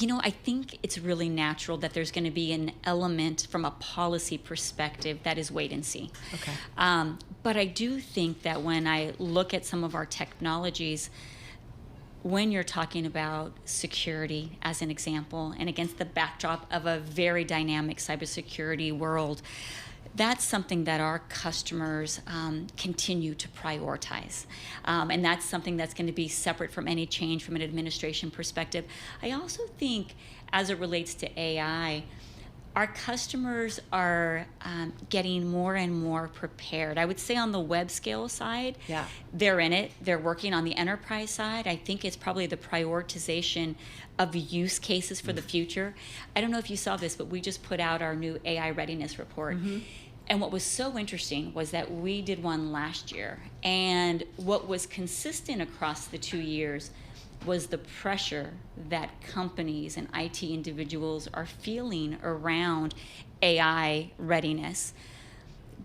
I think it's really natural that there's going to be an element from a policy perspective that is wait and see. Okay. But I do think that when I look at some of our technologies, when you're talking about security as an example, and against the backdrop of a very dynamic cybersecurity world, that's something that our customers continue to prioritize. And that's something that's going to be separate from any change from an administration perspective. I also think as it relates to AI, our customers are getting more and more prepared. I would say on the web scale side, they're in it. They're working on the enterprise side. I think it's probably the prioritization of use cases for the future. I don't know if you saw this, but we just put out our new AI readiness report. And what was so interesting was that we did one last year. And what was consistent across the 2 years was the pressure that companies and IT individuals are feeling around AI readiness.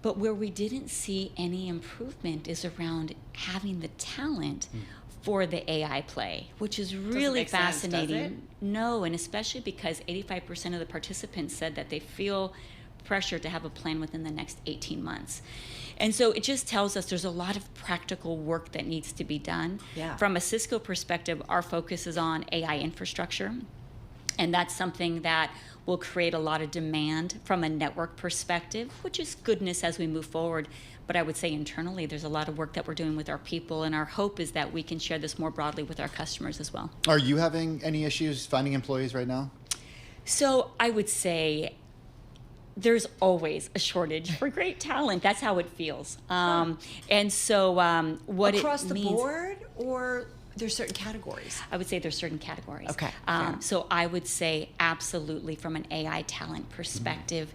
But where we didn't see any improvement is around having the talent for the AI play, which is really fascinating. Sense, does it? No, and especially because 85% of the participants said that they feel pressure to have a plan within the next 18 months. And so it just tells us there's a lot of practical work that needs to be done. From a Cisco perspective, our focus is on AI infrastructure. And that's something that will create a lot of demand from a network perspective, which is goodness as we move forward. But I would say internally, there's a lot of work that we're doing with our people. And our hope is that we can share this more broadly with our customers as well. Are you having any issues finding employees right now? So I would say there's always a shortage for great talent. That's how it feels. And so what across it the means, board, or there's certain categories? I would say there's certain categories. Okay. So I would say absolutely from an AI talent perspective,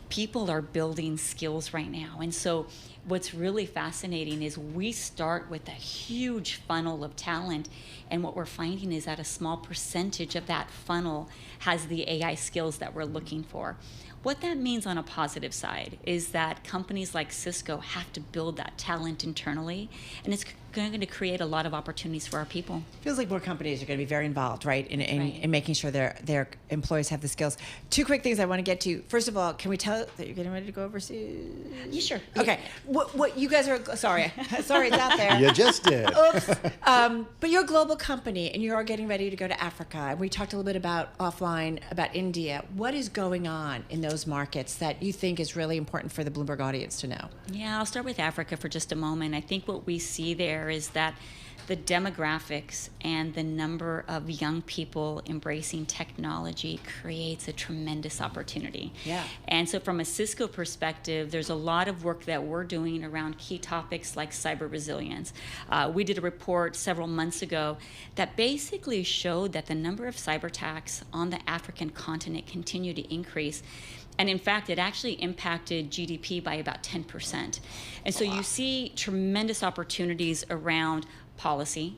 people are building skills right now. And so what's really fascinating is we start with a huge funnel of talent, and what we're finding is that a small percentage of that funnel has the AI skills that we're looking for. What that means on a positive side is that companies like Cisco have to build that talent internally, and it's going to create a lot of opportunities for our people. Feels like more companies are going to be very involved, right, in making sure their employees have the skills. Two quick things I want to get to. First of all, can we tell that you're getting ready to go overseas? Yeah, sure. Okay. What you guys are, sorry, it's out there. You just did. Oops. But you're a global company, and you are getting ready to go to Africa. And we talked a little bit about offline, about India. What is going on in those markets that you think is really important for the Bloomberg audience to know? Yeah, I'll start with Africa for just a moment. I think what we see there is that the demographics and the number of young people embracing technology creates a tremendous opportunity. And so from a Cisco perspective, there's a lot of work that we're doing around key topics like cyber resilience. We did a report several months ago that basically showed that the number of cyber attacks on the African continent continue to increase. And in fact, it actually impacted GDP by about 10%. And so you see tremendous opportunities around policy,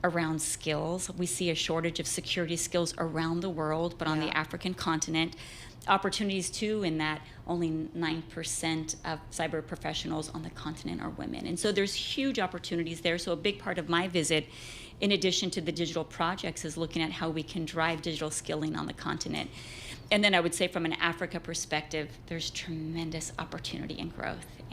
around skills. We see a shortage of security skills around the world, but on the African continent. Opportunities too, in that only 9% of cyber professionals on the continent are women. And so there's huge opportunities there. So a big part of my visit, in addition to the digital projects, is looking at how we can drive digital skilling on the continent. And then I would say from an Africa perspective, there's tremendous opportunity and growth.